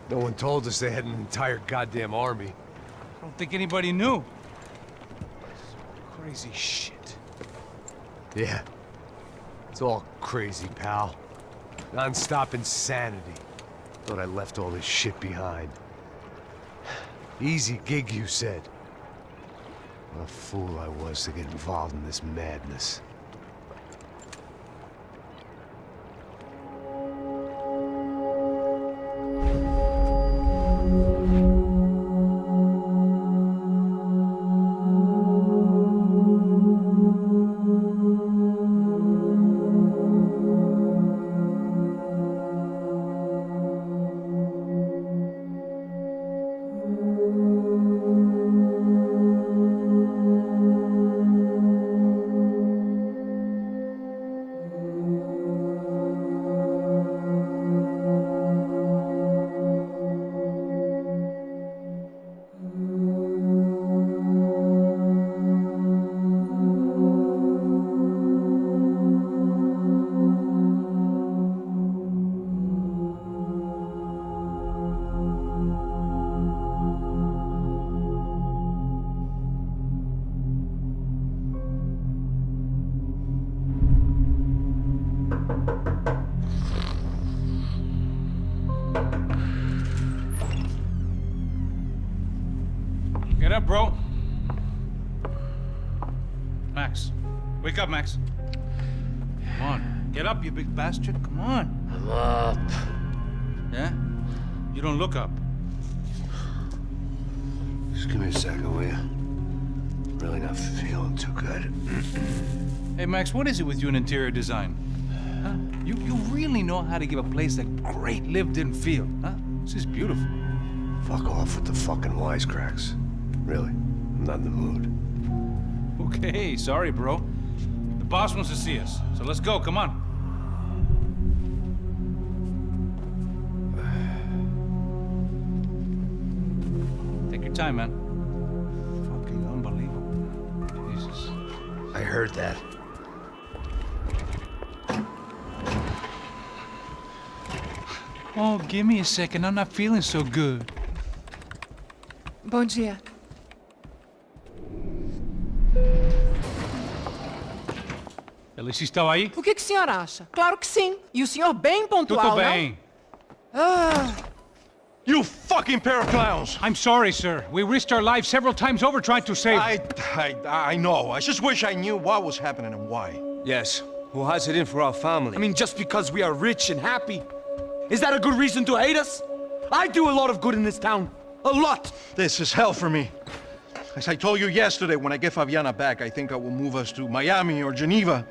No one told us they had an entire goddamn army. I don't think anybody knew. Crazy shit. Yeah. It's all crazy, pal. Non-stop insanity. Thought I left all this shit behind. Easy gig, you said. What a fool I was to get involved in this madness. Get up, bro. Max. Wake up, Max. Come on. Get up, you big bastard. Come on. I'm up. Yeah? You don't look up. Just give me a second, will you? Really not feeling too good. Hey, Max, what is it with you and interior design? Huh? You really know how to give a place a great lived-in feel, huh? This is beautiful. Fuck off with the fucking wisecracks. Really, I'm not in the mood. Okay, sorry, bro. The boss wants to see us, so let's go, come on. Take your time, man. Fucking unbelievable. Jesus. I heard that. Oh, give me a second, I'm not feeling so good. Bom dia. Alice estava aí? O que o senhor acha? Claro que sim. E o senhor bem pontual, Tudo bem. You fucking pair of clowns! I'm sorry, sir. We risked our lives several times over trying to save... I know. I just wish I knew what was happening and why. Yes, who has it in for our family? I mean, just because we are rich and happy, is that a good reason to hate us? I do a lot of good in this town. A lot! This is hell for me. As I told you yesterday, when I get Fabiana back, I think I will move us to Miami or Geneva.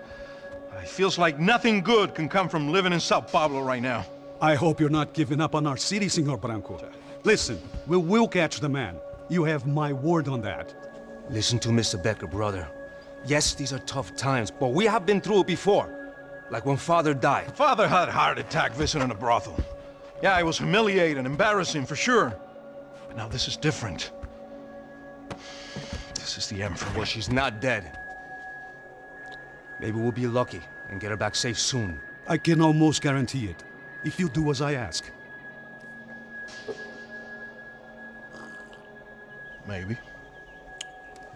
It feels like nothing good can come from living in Sao Paulo right now. I hope you're not giving up on our city, Senor Branco. Listen, we will catch the man. You have my word on that. Listen to Mr. Becker, brother. Yes, these are tough times, but we have been through it before. Like when Father died. Father had a heart attack visiting a brothel. Yeah, it was humiliating, embarrassing, for sure. But now this is different. This is the end for me. Well, she's not dead. Maybe we'll be lucky and get her back safe soon. I can almost guarantee it, if you do as I ask. Maybe.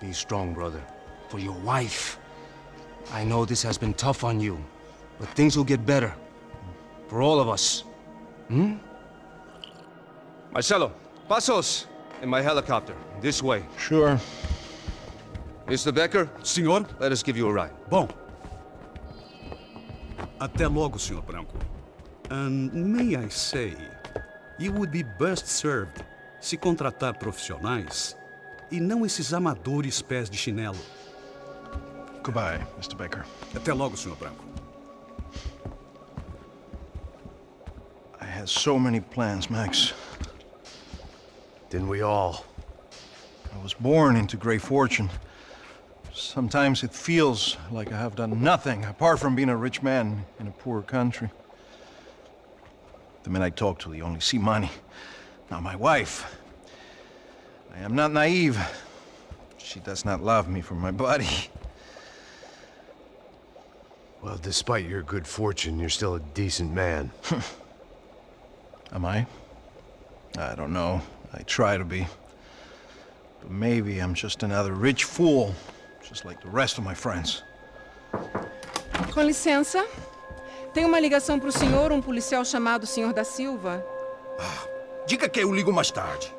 Be strong, brother. For your wife. I know this has been tough on you, but things will get better. For all of us. Hmm? Marcelo, pasos in my helicopter. This way. Sure. Mr. Becker, Senhor? let us give you a ride. Bom. Até logo, Senhor Branco. And may I say, you would be best served se contratar profissionais e não esses amadores pés de chinelo. Goodbye, Mr. Baker. Até logo, Senhor Branco. I had so many plans, Max. Didn't we all? I was born into great fortune. Sometimes it feels like I have done nothing apart from being a rich man in a poor country. The men I talk to, they only see money. Not my wife. I am not naive. She does not love me for my body. Well, despite your good fortune, you're still a decent man. Am I? I don't know. I try to be. But maybe I'm just another rich fool, just like the rest of my friends. Com licença. Tem uma ligação para o senhor, policial chamado Sr. da Silva? Diga que eu ligo mais tarde.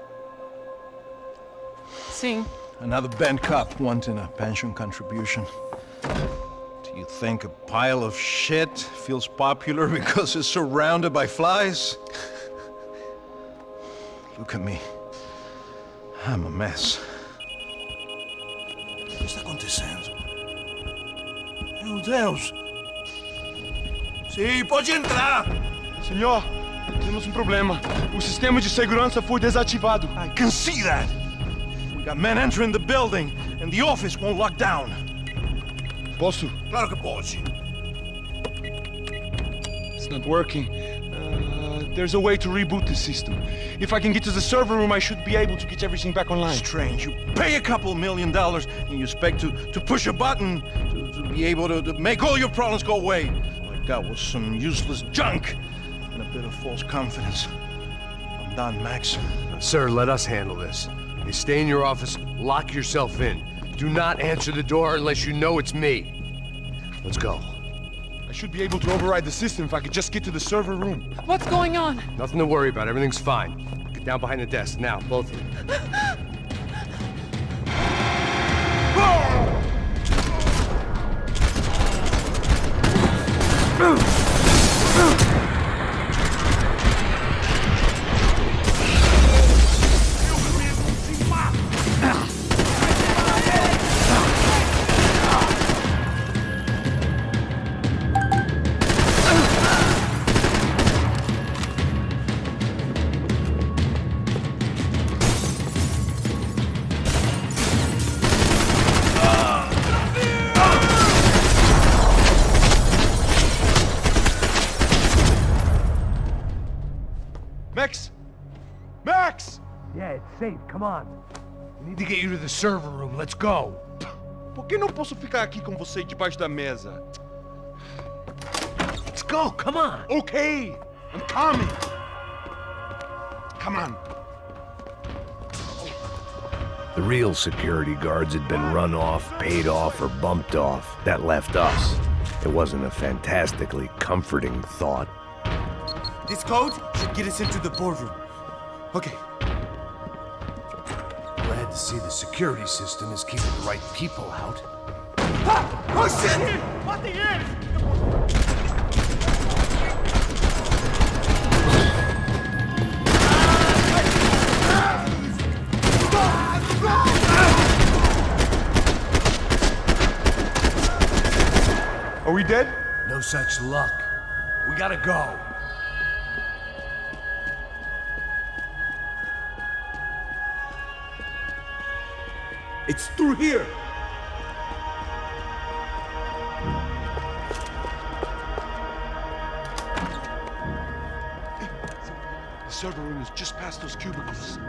Sim. Another bent cop wanting a pension contribution. Do you think a pile of shit feels popular because it's surrounded by flies? Look at me. I'm a mess. O que está acontecendo? Meu Deus! Sim, pode entrar! Senhor, temos problema. O sistema de segurança foi desativado. I can see that! We got men entering the building, and the office won't lock down. Posso? Claro que pode. It's not working. There's a way to reboot the system. If I can get to the server room, I should be able to get everything back online. Strange. You pay a couple $1 million, and you expect to push a button to be able to make all your problems go away. All I got was some useless junk and a bit of false confidence. I'm done, Max. Sir, let us handle this. You stay in your office, lock yourself in. Do not answer the door unless you know it's me. Let's go. I should be able to override the system if I could just get to the server room. What's going on? Nothing to worry about. Everything's fine. Get down behind the desk now, both of you. Max! Max! Yeah, it's safe. Come on. We need to get you to the server room. Let's go. Por que não posso ficar aqui com você debaixo da mesa? Let's go. Come on. Okay, I'm coming. Come on. The real security guards had been run off, paid off, or bumped off. That left us. It wasn't a fantastically comforting thought. This code should get us into the boardroom. Okay. Glad to see the security system is keeping the right people out. Oh shit! Are we dead? No such luck. We gotta go. It's through here. The server room is just past those cubicles.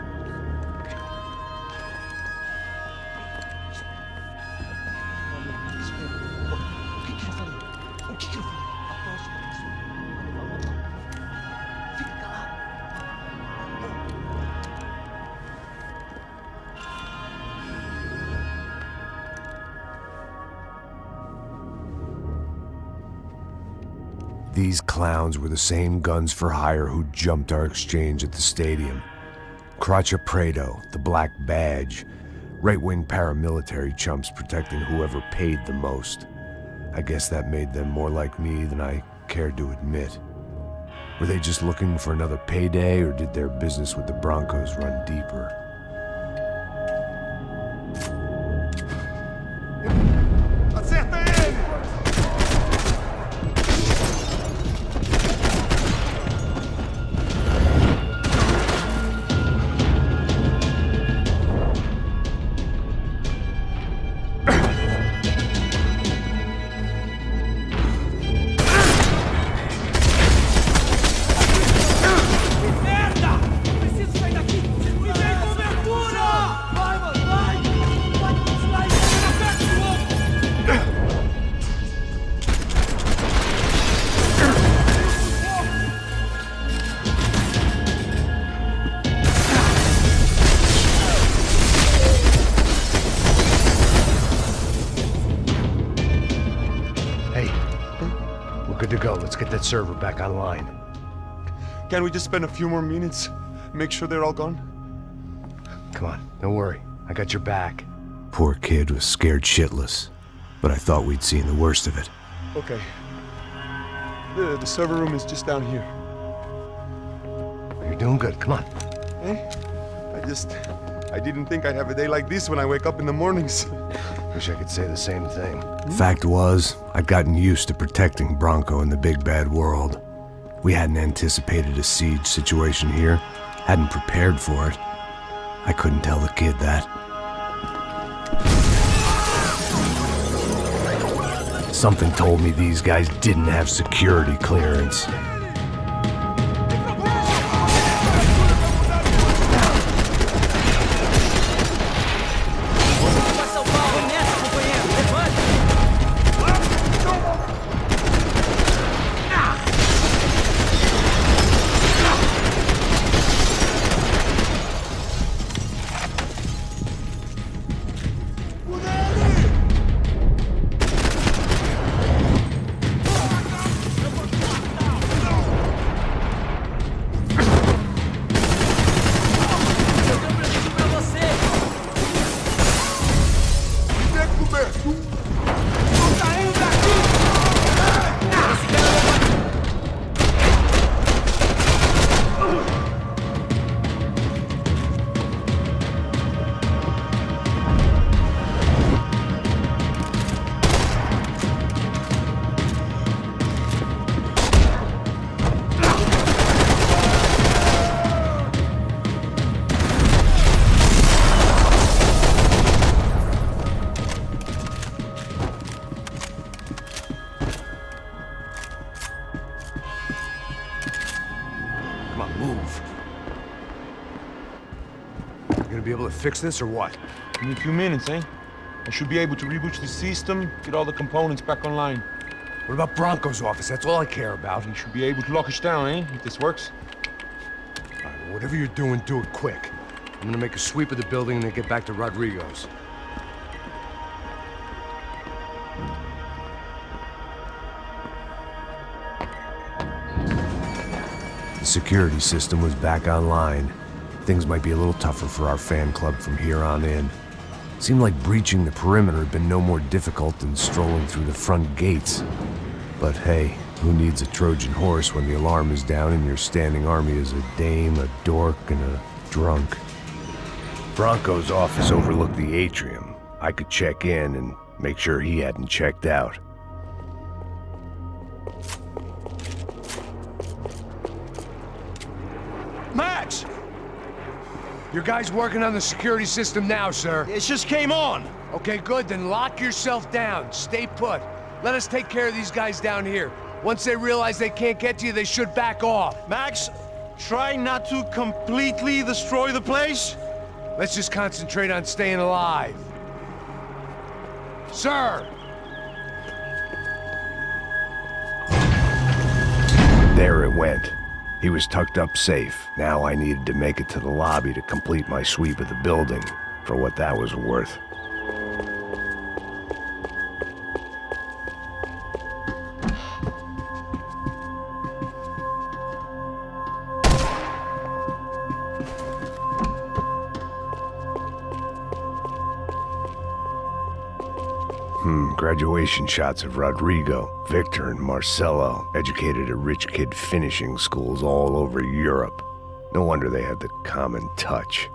These clowns were the same guns for hire who jumped our exchange at the stadium. Craccia Prado, the Black Badge, right-wing paramilitary chumps protecting whoever paid the most. I guess that made them more like me than I cared to admit. Were they just looking for another payday, or did their business with the Broncos run deeper? Acerta ele! Merda! Preciso sair daqui! Me vem comigo! get that server back online. Can we just spend a few more minutes? Make sure they're all gone? Come on, don't worry. I got your back. Poor kid was scared shitless, but I thought we'd seen the worst of it. Okay. The server room is just down here. You're doing good. Come on. Eh? I didn't think I'd have a day like this when I wake up in the mornings. Wish I could say the same thing. Fact was, I'd gotten used to protecting Bronco in the big bad world. We hadn't anticipated a siege situation here, hadn't prepared for it. I couldn't tell the kid that. Something told me these guys didn't have security clearance. Be able to fix this or what? Give me a few minutes, eh? I should be able to reboot the system, get all the components back online. What about Bronco's office? That's all I care about. You should be able to lock us down, eh? If this works. All right, well, whatever you're doing, do it quick. I'm gonna make a sweep of the building and then get back to Rodrigo's. The security system was back online. Things might be a little tougher for our fan club from here on in. Seemed like breaching the perimeter had been no more difficult than strolling through the front gates. But hey, who needs a Trojan horse when the alarm is down and your standing army is a dame, a dork, and a drunk? Bronco's office overlooked the atrium. I could check in and make sure he hadn't checked out. Max! Your guy's working on the security system now, sir. It just came on. Okay, good, then lock yourself down. Stay put. Let us take care of these guys down here. Once they realize they can't get to you, they should back off. Max, try not to completely destroy the place. Let's just concentrate on staying alive. Sir! There it went. He was tucked up safe. Now I needed to make it to the lobby to complete my sweep of the building, for what that was worth. Graduation shots of Rodrigo, Victor, and Marcelo, educated at rich kid finishing schools all over Europe. No wonder they had the common touch.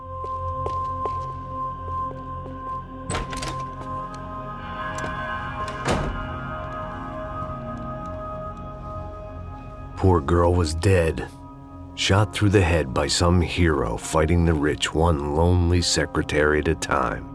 Poor girl was dead. Shot through the head by some hero fighting the rich one lonely secretary at a time.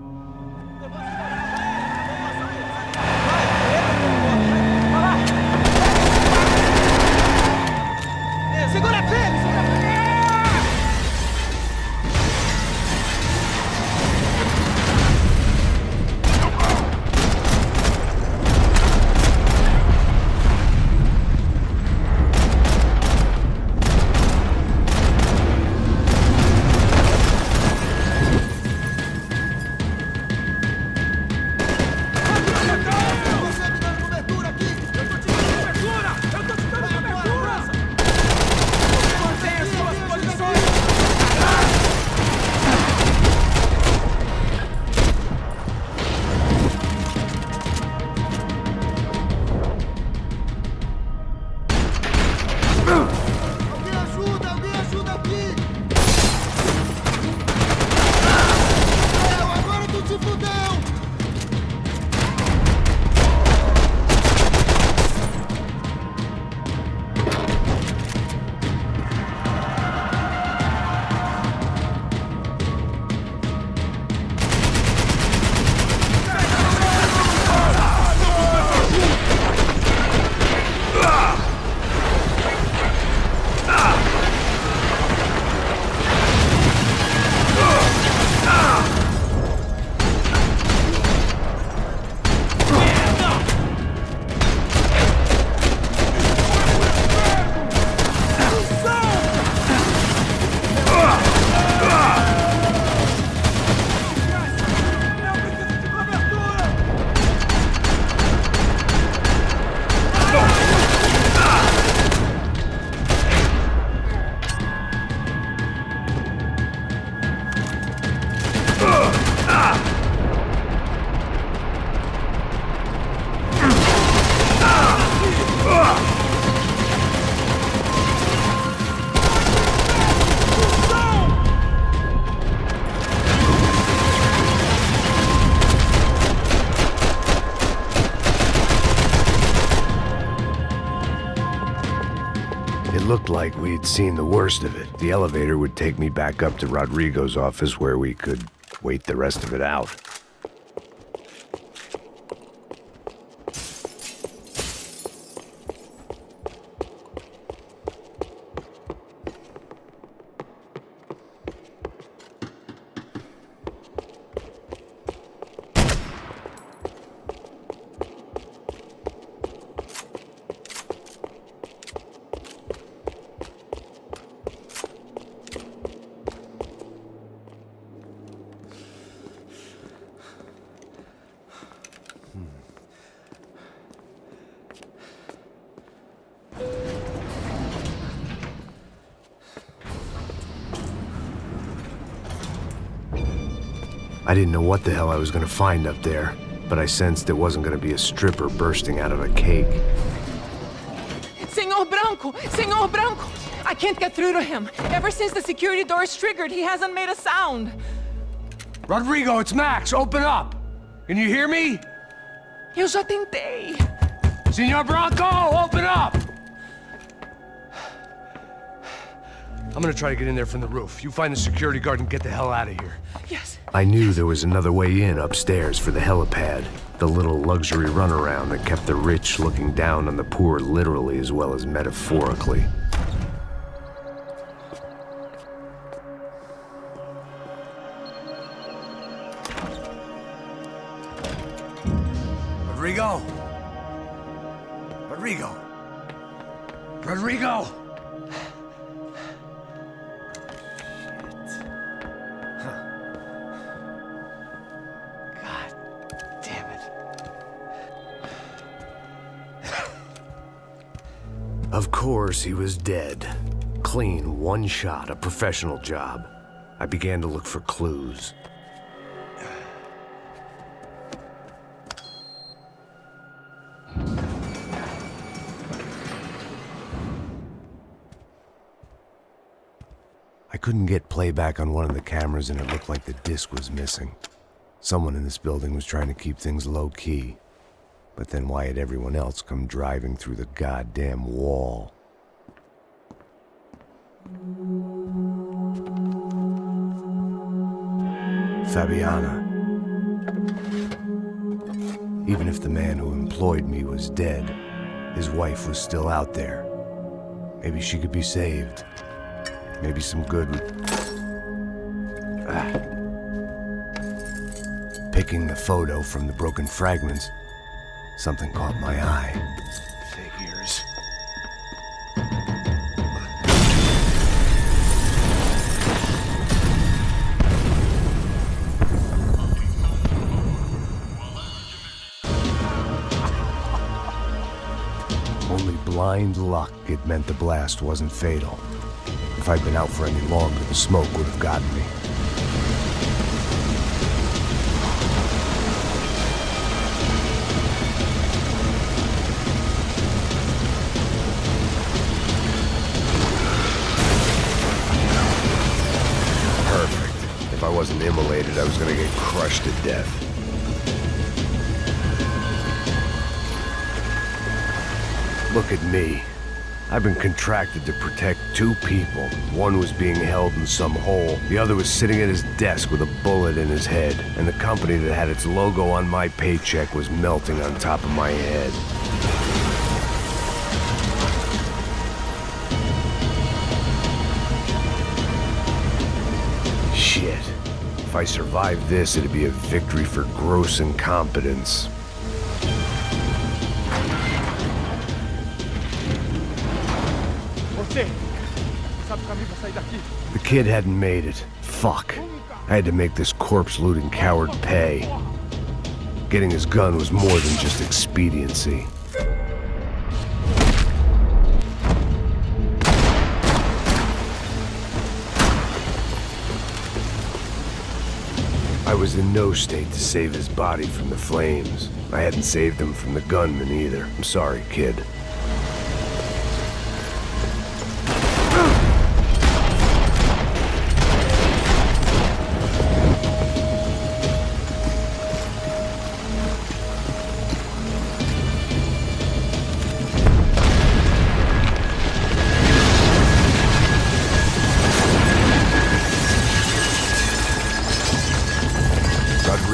looked like we'd seen the worst of it. The elevator would take me back up to Rodrigo's office where we could wait the rest of it out. I didn't know what the hell I was gonna find up there, but I sensed it wasn't gonna be a stripper bursting out of a cake. Senor Branco! Senor Branco! I can't get through to him. Ever since the security door is triggered, he hasn't made a sound. Rodrigo, it's Max! Open up! Can you hear me? Eu já tentei. Senor Branco, open up! I'm gonna try to get in there from the roof. You find the security guard and get the hell out of here. Yes. I knew there was another way in upstairs for the helipad. The little luxury runaround that kept the rich looking down on the poor literally as well as metaphorically. Rodrigo! Rodrigo! Rodrigo! Of course, he was dead. Clean, one shot, a professional job. I began to look for clues. I couldn't get playback on one of the cameras and it looked like the disc was missing. Someone in this building was trying to keep things low-key. But then why had everyone else come driving through the goddamn wall? Fabiana. Even if the man who employed me was dead, his wife was still out there. Maybe she could be saved. Maybe some good would... Picking the photo from the broken fragments, something caught my eye. Figures. Only blind luck it meant the blast wasn't fatal. If I'd been out for any longer, the smoke would have gotten me. Perfect. If I wasn't immolated, I was gonna get crushed to death. Look at me. I've been contracted to protect two people. One was being held in some hole. The other was sitting at his desk with a bullet in his head. And the company that had its logo on my paycheck was melting on top of my head. Shit. If I survived this, it'd be a victory for gross incompetence. The kid hadn't made it. Fuck. I had to make this corpse-looting coward pay. Getting his gun was more than just expediency. I was in no state to save his body from the flames. I hadn't saved him from the gunman either. I'm sorry, kid.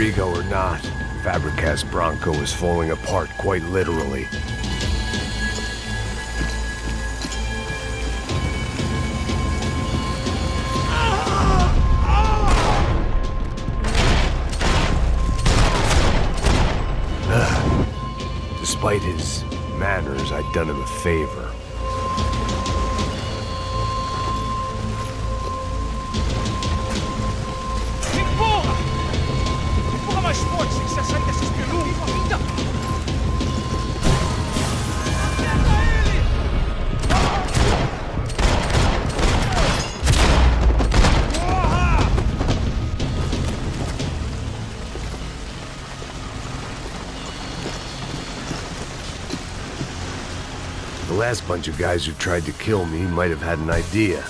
Rodrigo or not, Fabricas Bronco was falling apart quite literally. Despite his manners, I'd done him a favor. Empurra! Empurra mais forte, sem que você saia desses peludos. Ainda! Acerta ele! Porra! The last bunch of guys who tried to kill me might have had an idea.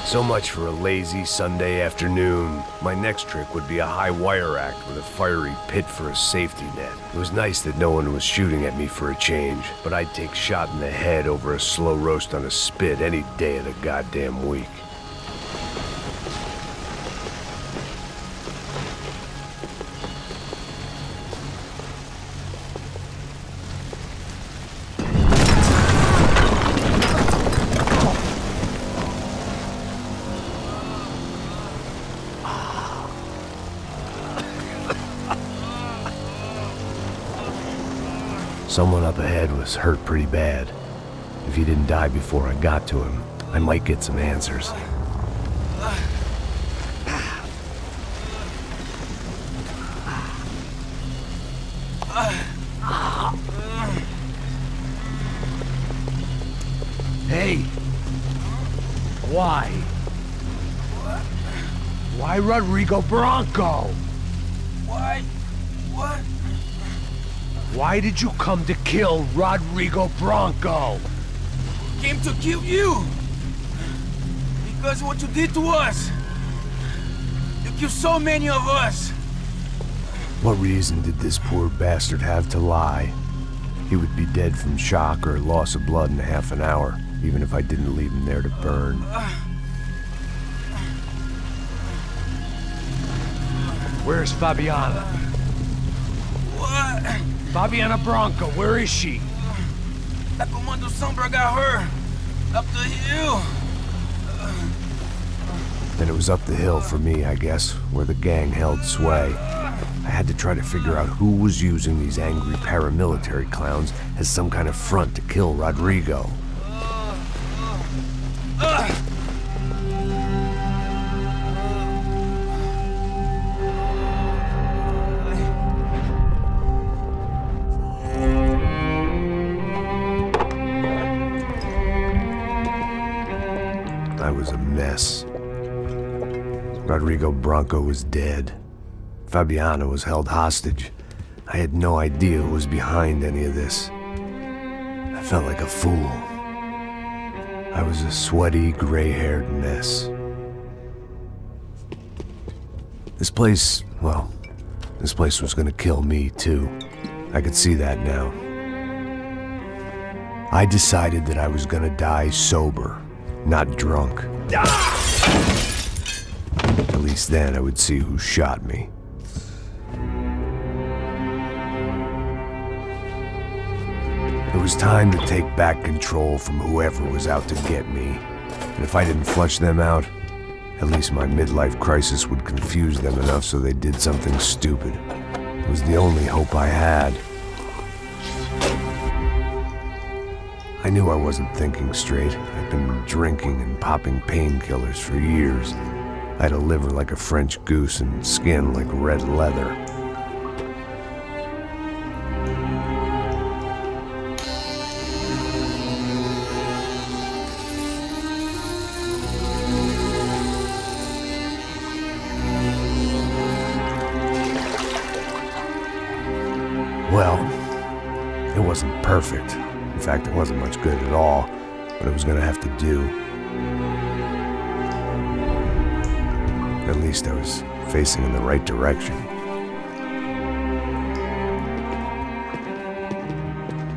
So much for a lazy Sunday afternoon. My next trick would be a high wire act with a fiery pit for a safety net. It was nice that no one was shooting at me for a change, but I'd take shot in the head over a slow roast on a spit any day of the goddamn week. Someone up ahead was hurt pretty bad. If he didn't die before I got to him, I might get some answers. Hey! Why? Why Rodrigo Bronco? Why? What? Why did you come to kill Rodrigo Bronco? Came to kill you! Because of what you did to us! You killed so many of us! What reason did this poor bastard have to lie? He would be dead from shock or loss of blood in half an hour, even if I didn't leave him there to burn. Where's Fabiana? What? Fabiana Bronco, where is she? That Comando Sombra got her! Up the hill! Then it was up the hill for me, I guess, where the gang held sway. I had to try to figure out who was using these angry paramilitary clowns as some kind of front to kill Rodrigo. I was a mess. Rodrigo Bronco was dead. Fabiana was held hostage. I had no idea who was behind any of this. I felt like a fool. I was a sweaty, gray-haired mess. This place was gonna kill me too. I could see that now. I decided that I was gonna die sober, not drunk. At least then I would see who shot me. It was time to take back control from whoever was out to get me. And if I didn't flush them out, at least my midlife crisis would confuse them enough so they did something stupid. It was the only hope I had. I knew I wasn't thinking straight. I'd been drinking and popping painkillers for years. I had a liver like a French goose and skin like red leather. wasn't perfect. In fact, it wasn't much good at all, but it was gonna have to do. At least I was facing in the right direction.